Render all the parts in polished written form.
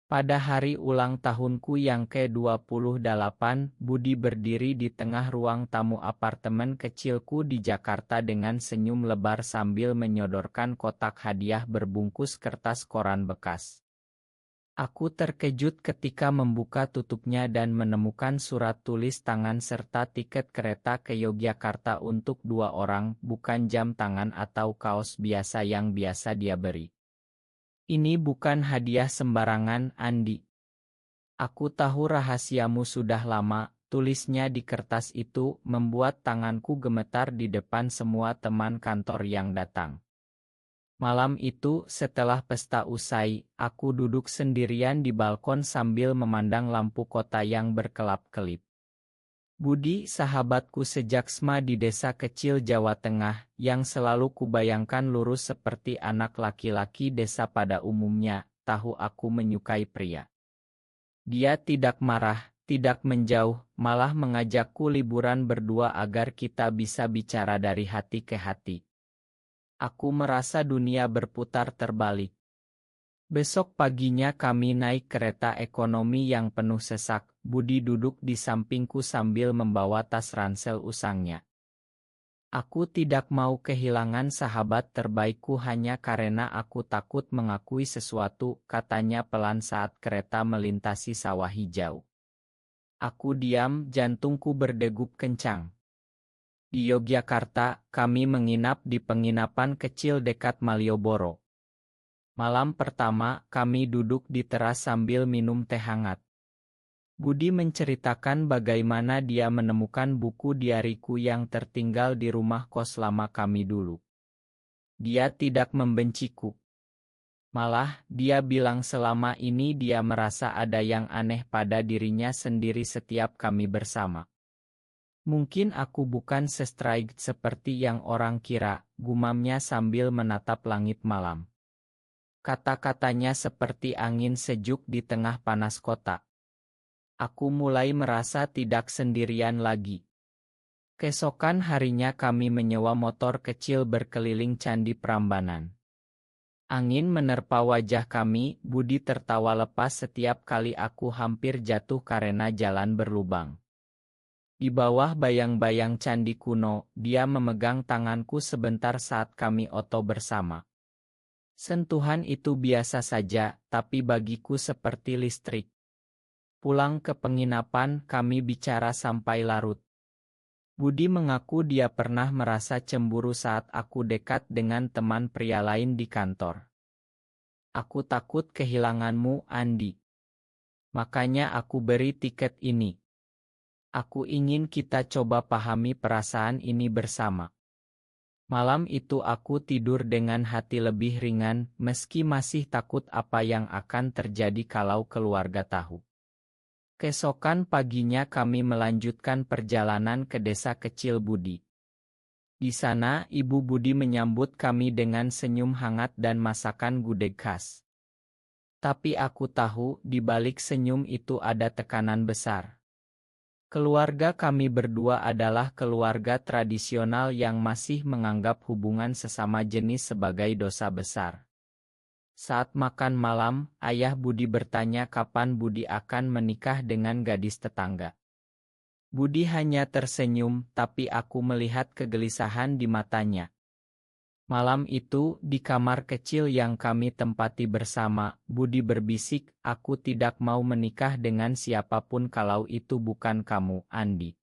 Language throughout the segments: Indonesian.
Pada hari ulang tahunku yang ke-28, Budi berdiri di tengah ruang tamu apartemen kecilku di Jakarta dengan senyum lebar sambil menyodorkan kotak hadiah berbungkus kertas koran bekas. Aku terkejut ketika membuka tutupnya dan menemukan surat tulis tangan serta tiket kereta ke Yogyakarta untuk 2 orang, bukan jam tangan atau kaos biasa yang biasa dia beri. Ini bukan hadiah sembarangan, Andi. Aku tahu rahasiamu sudah lama, tulisnya di kertas itu membuat tanganku gemetar di depan semua teman kantor yang datang. Malam itu, setelah pesta usai, aku duduk sendirian di balkon sambil memandang lampu kota yang berkelap-kelip. Budi, sahabatku sejak SMA di desa kecil Jawa Tengah, yang selalu kubayangkan lurus seperti anak laki-laki desa pada umumnya, tahu aku menyukai pria. Dia tidak marah, tidak menjauh, malah mengajakku liburan berdua agar kita bisa bicara dari hati ke hati. Aku merasa dunia berputar terbalik. Besok paginya kami naik kereta ekonomi yang penuh sesak. Budi duduk di sampingku sambil membawa tas ransel usangnya. Aku tidak mau kehilangan sahabat terbaikku hanya karena aku takut mengakui sesuatu, katanya pelan saat kereta melintasi sawah hijau. Aku diam, jantungku berdegup kencang. Di Yogyakarta, kami menginap di penginapan kecil dekat Malioboro. Malam pertama, kami duduk di teras sambil minum teh hangat. Budi menceritakan bagaimana dia menemukan buku diariku yang tertinggal di rumah kos lama kami dulu. Dia tidak membenciku. Malah, dia bilang selama ini dia merasa ada yang aneh pada dirinya sendiri setiap kami bersama. Mungkin aku bukan se-straight seperti yang orang kira, gumamnya sambil menatap langit malam. Kata-katanya seperti angin sejuk di tengah panas kota. Aku mulai merasa tidak sendirian lagi. Keesokan harinya kami menyewa motor kecil berkeliling Candi Prambanan. Angin menerpa wajah kami, Budi tertawa lepas setiap kali aku hampir jatuh karena jalan berlubang. Di bawah bayang-bayang candi kuno, dia memegang tanganku sebentar saat kami oto bersama. Sentuhan itu biasa saja, tapi bagiku seperti listrik. Pulang ke penginapan, kami bicara sampai larut. Budi mengaku dia pernah merasa cemburu saat aku dekat dengan teman pria lain di kantor. Aku takut kehilanganmu, Andi. Makanya aku beri tiket ini. Aku ingin kita coba pahami perasaan ini bersama. Malam itu aku tidur dengan hati lebih ringan, meski masih takut apa yang akan terjadi kalau keluarga tahu. Keesokan paginya kami melanjutkan perjalanan ke desa kecil Budi. Di sana, Ibu Budi menyambut kami dengan senyum hangat dan masakan gudeg khas. Tapi aku tahu, di balik senyum itu ada tekanan besar. Keluarga kami berdua adalah keluarga tradisional yang masih menganggap hubungan sesama jenis sebagai dosa besar. Saat makan malam, ayah Budi bertanya kapan Budi akan menikah dengan gadis tetangga. Budi hanya tersenyum, tapi aku melihat kegelisahan di matanya. Malam itu, di kamar kecil yang kami tempati bersama, Budi berbisik, aku tidak mau menikah dengan siapapun kalau itu bukan kamu, Andi.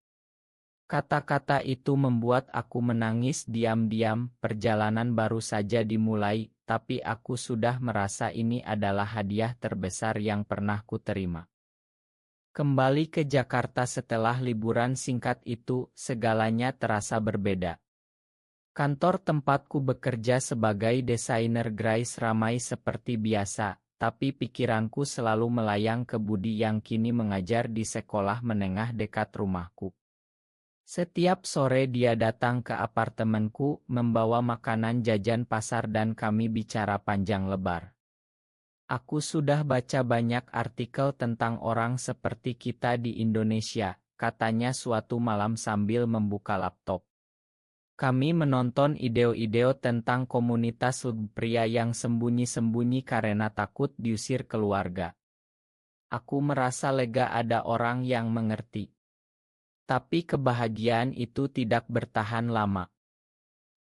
Kata-kata itu membuat aku menangis diam-diam. Perjalanan baru saja dimulai, tapi aku sudah merasa ini adalah hadiah terbesar yang pernah kuterima. Kembali ke Jakarta setelah liburan singkat itu, segalanya terasa berbeda. Kantor tempatku bekerja sebagai desainer grafis ramai seperti biasa, tapi pikiranku selalu melayang ke Budi yang kini mengajar di sekolah menengah dekat rumahku. Setiap sore dia datang ke apartemenku, membawa makanan jajan pasar dan kami bicara panjang lebar. Aku sudah baca banyak artikel tentang orang seperti kita di Indonesia, katanya suatu malam sambil membuka laptop. Kami menonton ide-ide tentang komunitas pria yang sembunyi-sembunyi karena takut diusir keluarga. Aku merasa lega ada orang yang mengerti. Tapi kebahagiaan itu tidak bertahan lama.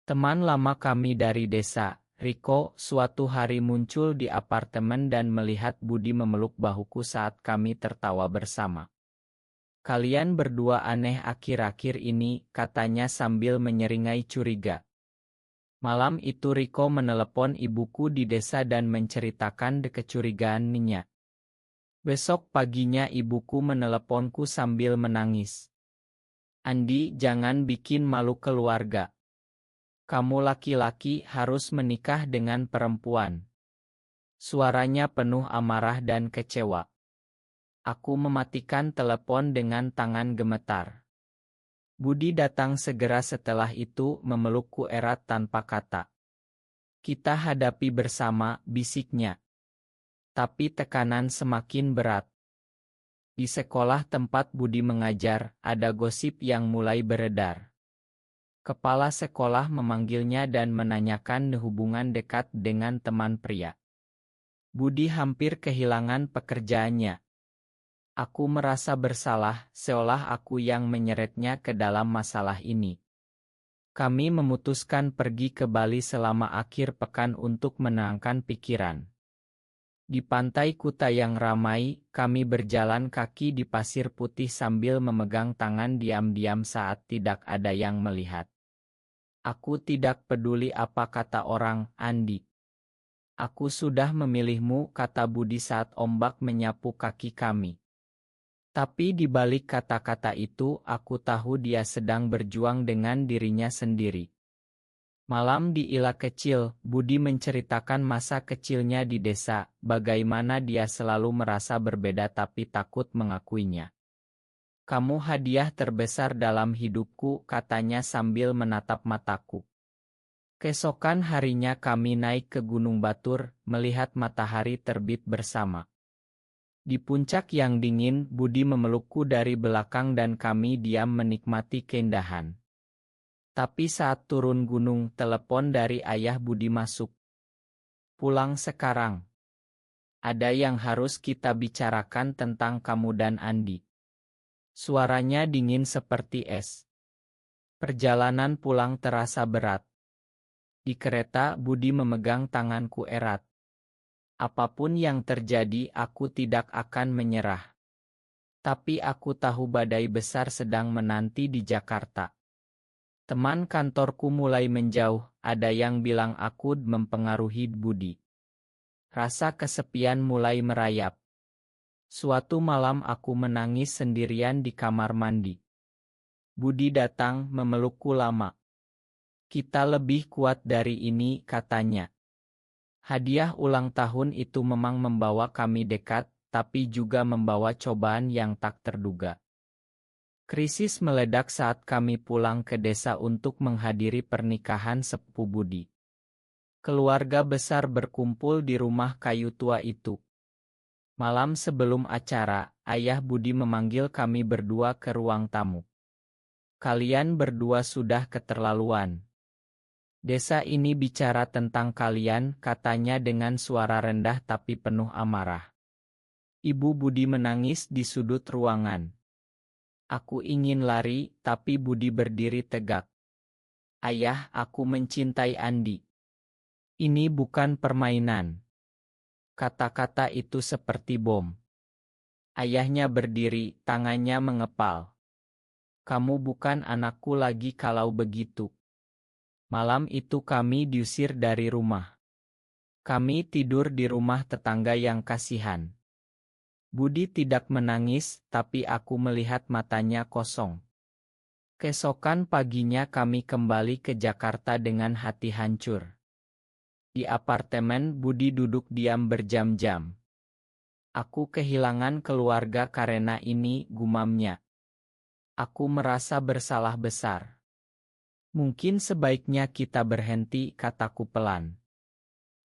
Teman lama kami dari desa, Riko, suatu hari muncul di apartemen dan melihat Budi memeluk bahuku saat kami tertawa bersama. Kalian berdua aneh akhir-akhir ini, katanya sambil menyeringai curiga. Malam itu Riko menelepon ibuku di desa dan menceritakan kecurigaannya. Besok paginya ibuku meneleponku sambil menangis. Andi, jangan bikin malu keluarga. Kamu laki-laki harus menikah dengan perempuan. Suaranya penuh amarah dan kecewa. Aku mematikan telepon dengan tangan gemetar. Budi datang segera setelah itu memelukku erat tanpa kata. Kita hadapi bersama, bisiknya. Tapi tekanan semakin berat. Di sekolah tempat Budi mengajar, ada gosip yang mulai beredar. Kepala sekolah memanggilnya dan menanyakan hubungan dekat dengan teman pria. Budi hampir kehilangan pekerjaannya. Aku merasa bersalah, seolah aku yang menyeretnya ke dalam masalah ini. Kami memutuskan pergi ke Bali selama akhir pekan untuk menenangkan pikiran. Di pantai Kuta yang ramai, kami berjalan kaki di pasir putih sambil memegang tangan diam-diam saat tidak ada yang melihat. Aku tidak peduli apa kata orang, Andi. Aku sudah memilihmu, kata Budi saat ombak menyapu kaki kami. Tapi di balik kata-kata itu, aku tahu dia sedang berjuang dengan dirinya sendiri. Malam di Ila Kecil, Budi menceritakan masa kecilnya di desa, bagaimana dia selalu merasa berbeda tapi takut mengakuinya. Kamu hadiah terbesar dalam hidupku, katanya sambil menatap mataku. Keesokan harinya kami naik ke Gunung Batur, melihat matahari terbit bersama. Di puncak yang dingin, Budi memelukku dari belakang dan kami diam menikmati keindahan. Tapi saat turun gunung, telepon dari ayah Budi masuk. Pulang sekarang. Ada yang harus kita bicarakan tentang kamu dan Andi. Suaranya dingin seperti es. Perjalanan pulang terasa berat. Di kereta, Budi memegang tanganku erat. Apapun yang terjadi, aku tidak akan menyerah. Tapi aku tahu badai besar sedang menanti di Jakarta. Teman kantorku mulai menjauh, ada yang bilang aku mempengaruhi Budi. Rasa kesepian mulai merayap. Suatu malam aku menangis sendirian di kamar mandi. Budi datang memelukku lama. Kita lebih kuat dari ini, katanya. Hadiah ulang tahun itu memang membawa kami dekat, tapi juga membawa cobaan yang tak terduga. Krisis meledak saat kami pulang ke desa untuk menghadiri pernikahan sepupu Budi. Keluarga besar berkumpul di rumah kayu tua itu. Malam sebelum acara, ayah Budi memanggil kami berdua ke ruang tamu. Kalian berdua sudah keterlaluan. Desa ini bicara tentang kalian, katanya dengan suara rendah tapi penuh amarah. Ibu Budi menangis di sudut ruangan. Aku ingin lari, tapi Budi berdiri tegak. Ayah, aku mencintai Andi. Ini bukan permainan. Kata-kata itu seperti bom. Ayahnya berdiri, tangannya mengepal. Kamu bukan anakku lagi kalau begitu. Malam itu kami diusir dari rumah. Kami tidur di rumah tetangga yang kasihan. Budi tidak menangis, tapi aku melihat matanya kosong. Keesokan paginya kami kembali ke Jakarta dengan hati hancur. Di apartemen, Budi duduk diam berjam-jam. Aku kehilangan keluarga karena ini, gumamnya. Aku merasa bersalah besar. Mungkin sebaiknya kita berhenti, kataku pelan.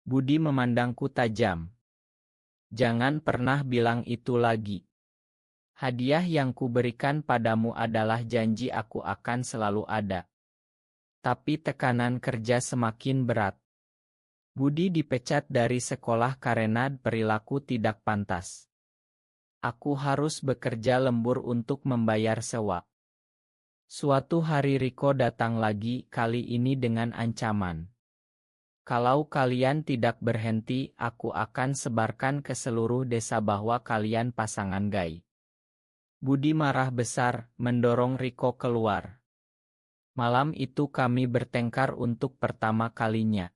Budi memandangku tajam. Jangan pernah bilang itu lagi. Hadiah yang kuberikan padamu adalah janji aku akan selalu ada. Tapi tekanan kerja semakin berat. Budi dipecat dari sekolah karena perilaku tidak pantas. Aku harus bekerja lembur untuk membayar sewa. Suatu hari Riko datang lagi, kali ini dengan ancaman. Kalau kalian tidak berhenti, aku akan sebarkan ke seluruh desa bahwa kalian pasangan gay. Budi marah besar, mendorong Riko keluar. Malam itu kami bertengkar untuk pertama kalinya.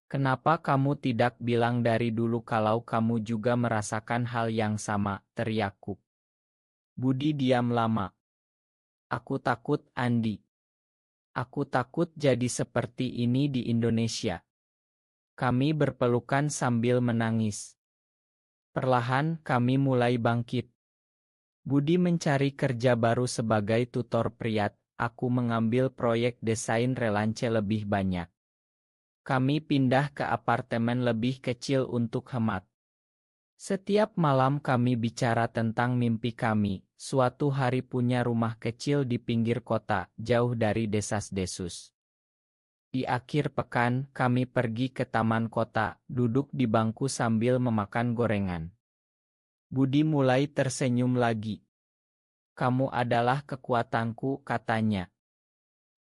Kenapa kamu tidak bilang dari dulu kalau kamu juga merasakan hal yang sama, teriakku. Budi diam lama. Aku takut, Andi. Aku takut jadi seperti ini di Indonesia. Kami berpelukan sambil menangis. Perlahan kami mulai bangkit. Budi mencari kerja baru sebagai tutor priat, aku mengambil proyek desain relance lebih banyak. Kami pindah ke apartemen lebih kecil untuk hemat. Setiap malam kami bicara tentang mimpi kami, suatu hari punya rumah kecil di pinggir kota, jauh dari desas-desus. Di akhir pekan, kami pergi ke taman kota, duduk di bangku sambil memakan gorengan. Budi mulai tersenyum lagi. Kamu adalah kekuatanku, katanya.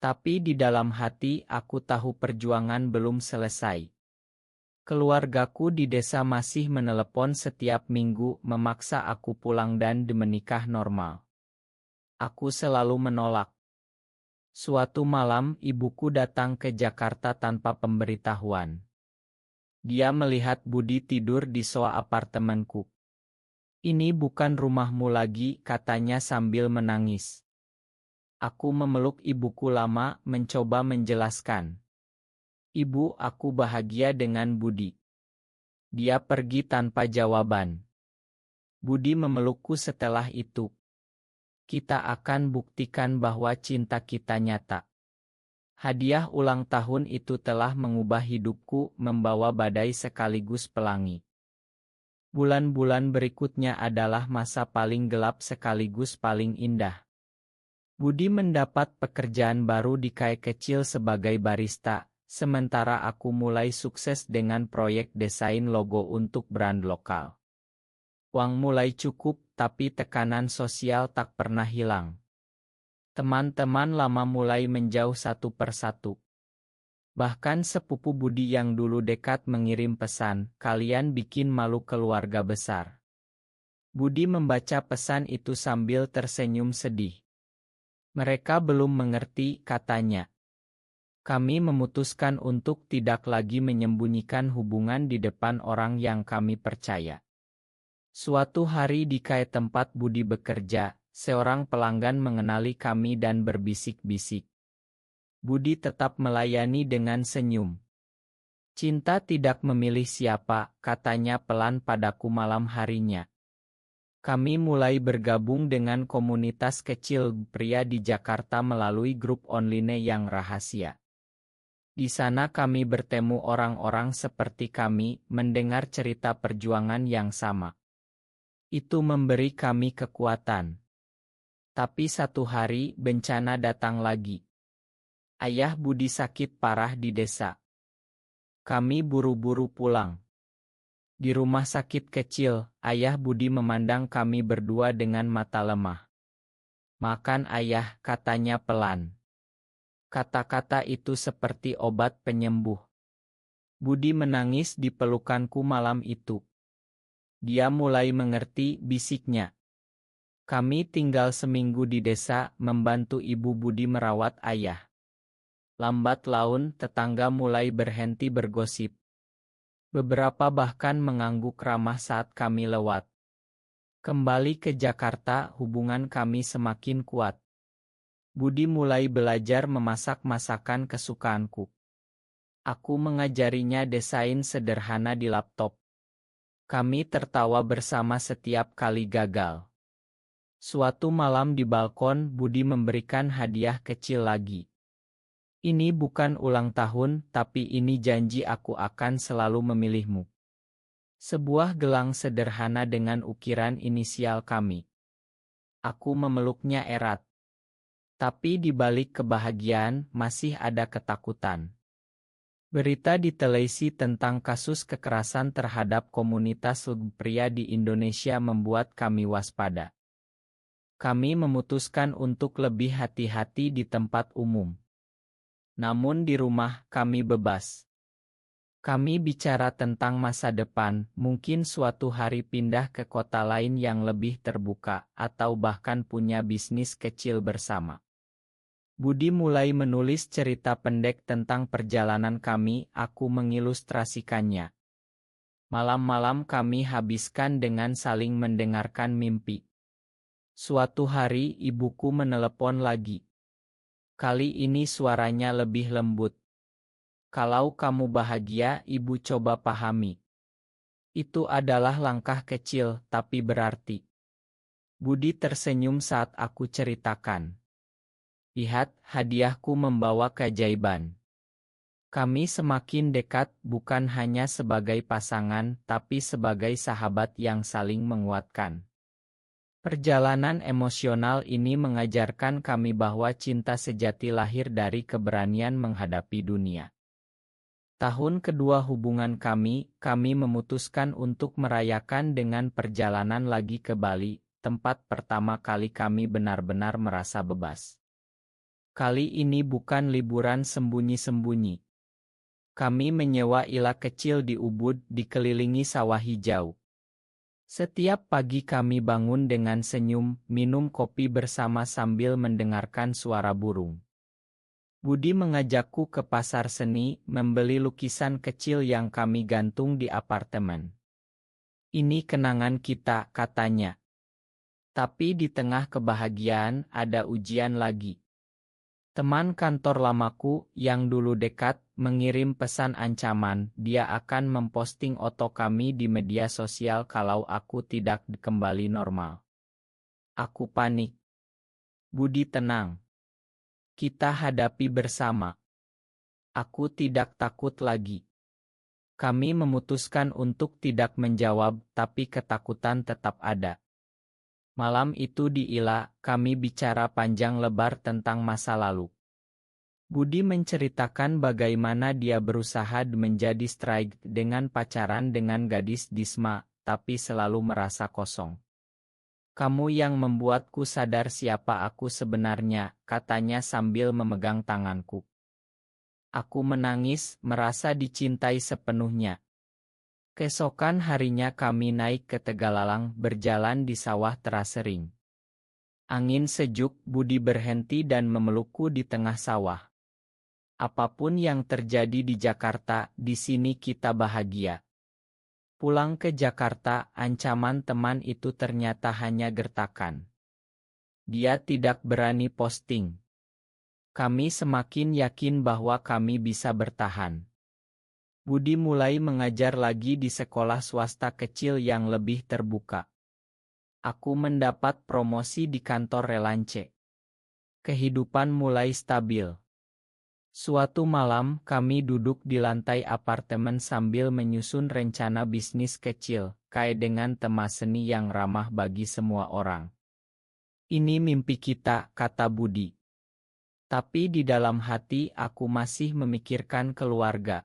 Tapi di dalam hati aku tahu perjuangan belum selesai. Keluargaku di desa masih menelepon setiap minggu memaksa aku pulang dan menikah normal. Aku selalu menolak. Suatu malam ibuku datang ke Jakarta tanpa pemberitahuan. Dia melihat Budi tidur di sofa apartemenku. Ini bukan rumahmu lagi, katanya sambil menangis. Aku memeluk ibuku lama, mencoba menjelaskan. Ibu, aku bahagia dengan Budi. Dia pergi tanpa jawaban. Budi memelukku setelah itu. Kita akan buktikan bahwa cinta kita nyata. Hadiah ulang tahun itu telah mengubah hidupku, membawa badai sekaligus pelangi. Bulan-bulan berikutnya adalah masa paling gelap sekaligus paling indah. Budi mendapat pekerjaan baru di KAI kecil sebagai barista, sementara aku mulai sukses dengan proyek desain logo untuk brand lokal. Uang mulai cukup, tapi tekanan sosial tak pernah hilang. Teman-teman lama mulai menjauh satu persatu. Bahkan sepupu Budi yang dulu dekat mengirim pesan, kalian bikin malu keluarga besar. Budi membaca pesan itu sambil tersenyum sedih. Mereka belum mengerti, katanya. Kami memutuskan untuk tidak lagi menyembunyikan hubungan di depan orang yang kami percaya. Suatu hari di KAI tempat Budi bekerja, seorang pelanggan mengenali kami dan berbisik-bisik. Budi tetap melayani dengan senyum. Cinta tidak memilih siapa, katanya pelan padaku malam harinya. Kami mulai bergabung dengan komunitas kecil pria di Jakarta melalui grup online yang rahasia. Di sana kami bertemu orang-orang seperti kami, mendengar cerita perjuangan yang sama. Itu memberi kami kekuatan. Tapi satu hari bencana datang lagi. Ayah Budi sakit parah di desa. Kami buru-buru pulang. Di rumah sakit kecil, ayah Budi memandang kami berdua dengan mata lemah. Makan ayah, katanya pelan. Kata-kata itu seperti obat penyembuh. Budi menangis di pelukanku malam itu. Dia mulai mengerti, bisiknya. Kami tinggal seminggu di desa, membantu ibu Budi merawat ayah. Lambat laun, tetangga mulai berhenti bergosip. Beberapa bahkan mengangguk ramah saat kami lewat. Kembali ke Jakarta, hubungan kami semakin kuat. Budi mulai belajar memasak masakan kesukaanku. Aku mengajarinya desain sederhana di laptop. Kami tertawa bersama setiap kali gagal. Suatu malam di balkon, Budi memberikan hadiah kecil lagi. Ini bukan ulang tahun, tapi ini janji aku akan selalu memilihmu. Sebuah gelang sederhana dengan ukiran inisial kami. Aku memeluknya erat. Tapi di balik kebahagiaan, masih ada ketakutan. Berita di televisi tentang kasus kekerasan terhadap komunitas pria di Indonesia membuat kami waspada. Kami memutuskan untuk lebih hati-hati di tempat umum. Namun di rumah, kami bebas. Kami bicara tentang masa depan, mungkin suatu hari pindah ke kota lain yang lebih terbuka, atau bahkan punya bisnis kecil bersama. Budi mulai menulis cerita pendek tentang perjalanan kami, aku mengilustrasikannya. Malam-malam kami habiskan dengan saling mendengarkan mimpi. Suatu hari ibuku menelepon lagi. Kali ini suaranya lebih lembut. Kalau kamu bahagia, ibu coba pahami. Itu adalah langkah kecil, tapi berarti. Budi tersenyum saat aku ceritakan. Lihat, hadiahku membawa keajaiban. Kami semakin dekat bukan hanya sebagai pasangan, tapi sebagai sahabat yang saling menguatkan. Perjalanan emosional ini mengajarkan kami bahwa cinta sejati lahir dari keberanian menghadapi dunia. Tahun kedua hubungan kami memutuskan untuk merayakan dengan perjalanan lagi ke Bali, tempat pertama kali kami benar-benar merasa bebas. Kali ini bukan liburan sembunyi-sembunyi. Kami menyewa ila kecil di Ubud dikelilingi sawah hijau. Setiap pagi kami bangun dengan senyum, minum kopi bersama sambil mendengarkan suara burung. Budi mengajakku ke pasar seni, membeli lukisan kecil yang kami gantung di apartemen. Ini kenangan kita, katanya. Tapi di tengah kebahagiaan ada ujian lagi. Teman kantor lamaku, yang dulu dekat, mengirim pesan ancaman, dia akan memposting foto kami di media sosial kalau aku tidak kembali normal. Aku panik. Budi tenang. Kita hadapi bersama. Aku tidak takut lagi. Kami memutuskan untuk tidak menjawab, tapi ketakutan tetap ada. Malam itu di Ila, kami bicara panjang lebar tentang masa lalu. Budi menceritakan bagaimana dia berusaha menjadi straight dengan pacaran dengan gadis Disma, tapi selalu merasa kosong. Kamu yang membuatku sadar siapa aku sebenarnya, katanya sambil memegang tanganku. Aku menangis, merasa dicintai sepenuhnya. Keesokan harinya kami naik ke Tegalalang, berjalan di sawah terasering. Angin sejuk, Budi berhenti dan memelukku di tengah sawah. Apapun yang terjadi di Jakarta, di sini kita bahagia. Pulang ke Jakarta, ancaman teman itu ternyata hanya gertakan. Dia tidak berani posting. Kami semakin yakin bahwa kami bisa bertahan. Budi mulai mengajar lagi di sekolah swasta kecil yang lebih terbuka. Aku mendapat promosi di kantor Relance. Kehidupan mulai stabil. Suatu malam, kami duduk di lantai apartemen sambil menyusun rencana bisnis kecil, kayak dengan tema seni yang ramah bagi semua orang. Ini mimpi kita, kata Budi. Tapi di dalam hati aku masih memikirkan keluarga.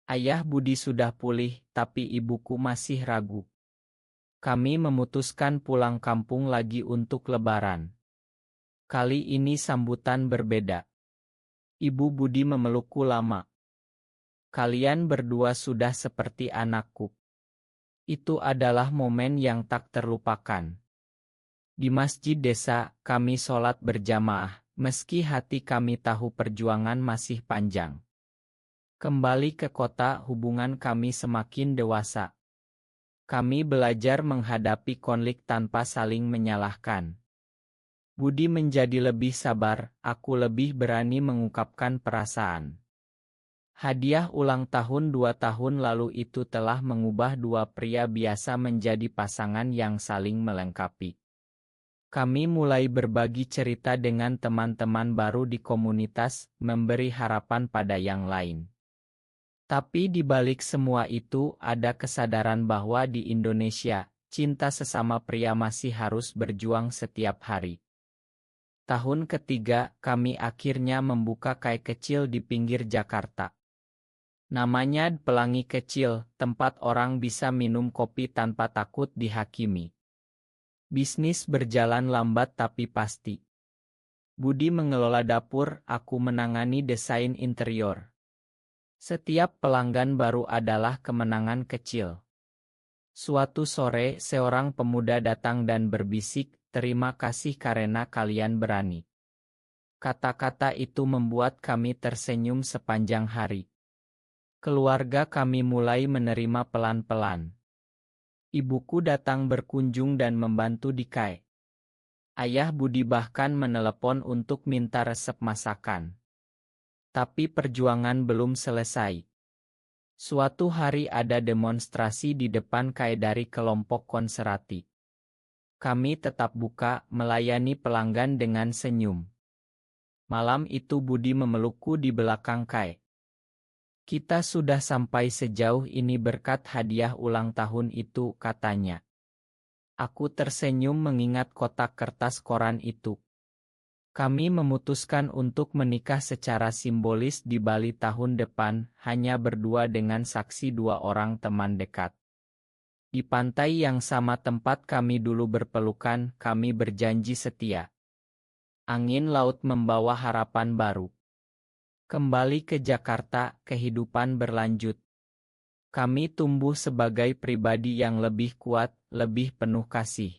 Ayah Budi sudah pulih, tapi ibuku masih ragu. Kami memutuskan pulang kampung lagi untuk Lebaran. Kali ini sambutan berbeda. Ibu Budi memelukku lama. Kalian berdua sudah seperti anakku. Itu adalah momen yang tak terlupakan. Di masjid desa, kami sholat berjamaah, meski hati kami tahu perjuangan masih panjang. Kembali ke kota, hubungan kami semakin dewasa. Kami belajar menghadapi konflik tanpa saling menyalahkan. Budi menjadi lebih sabar, aku lebih berani mengungkapkan perasaan. Hadiah ulang tahun 2 tahun lalu itu telah mengubah dua pria biasa menjadi pasangan yang saling melengkapi. Kami mulai berbagi cerita dengan teman-teman baru di komunitas, memberi harapan pada yang lain. Tapi di balik semua itu ada kesadaran bahwa di Indonesia, cinta sesama pria masih harus berjuang setiap hari. Tahun ketiga, kami akhirnya membuka kai kecil di pinggir Jakarta. Namanya Pelangi Kecil, tempat orang bisa minum kopi tanpa takut dihakimi. Bisnis berjalan lambat tapi pasti. Budi mengelola dapur, aku menangani desain interior. Setiap pelanggan baru adalah kemenangan kecil. Suatu sore, seorang pemuda datang dan berbisik, "Terima kasih karena kalian berani." Kata-kata itu membuat kami tersenyum sepanjang hari. Keluarga kami mulai menerima pelan-pelan. Ibuku datang berkunjung dan membantu di KAI. Ayah Budi bahkan menelepon untuk minta resep masakan. Tapi perjuangan belum selesai. Suatu hari ada demonstrasi di depan KAI dari kelompok konservatif. Kami tetap buka, melayani pelanggan dengan senyum. Malam itu Budi memelukku di belakang KAI. "Kita sudah sampai sejauh ini berkat hadiah ulang tahun itu," katanya. Aku tersenyum mengingat kotak kertas koran itu. Kami memutuskan untuk menikah secara simbolis di Bali tahun depan, hanya berdua dengan saksi 2 orang teman dekat. Di pantai yang sama tempat kami dulu berpelukan, kami berjanji setia. Angin laut membawa harapan baru. Kembali ke Jakarta, kehidupan berlanjut. Kami tumbuh sebagai pribadi yang lebih kuat, lebih penuh kasih.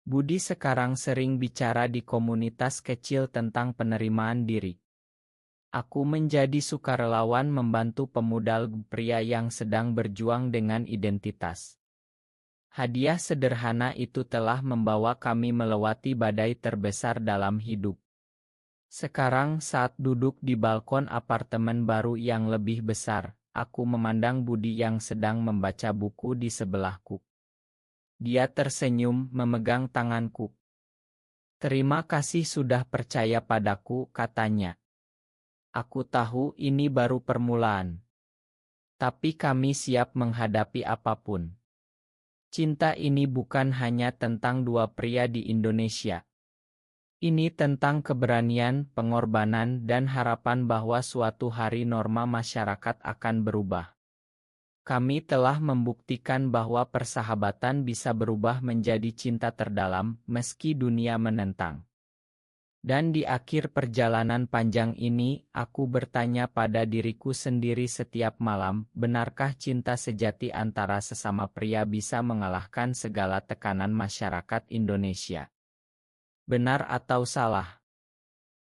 Budi sekarang sering bicara di komunitas kecil tentang penerimaan diri. Aku menjadi sukarelawan membantu pemuda pria yang sedang berjuang dengan identitas. Hadiah sederhana itu telah membawa kami melewati badai terbesar dalam hidup. Sekarang saat duduk di balkon apartemen baru yang lebih besar, aku memandang Budi yang sedang membaca buku di sebelahku. Dia tersenyum memegang tanganku. "Terima kasih sudah percaya padaku," katanya. "Aku tahu ini baru permulaan. Tapi kami siap menghadapi apapun." Cinta ini bukan hanya tentang dua pria di Indonesia. Ini tentang keberanian, pengorbanan, dan harapan bahwa suatu hari norma masyarakat akan berubah. Kami telah membuktikan bahwa persahabatan bisa berubah menjadi cinta terdalam, meski dunia menentang. Dan di akhir perjalanan panjang ini, aku bertanya pada diriku sendiri setiap malam, benarkah cinta sejati antara sesama pria bisa mengalahkan segala tekanan masyarakat Indonesia? Benar atau salah?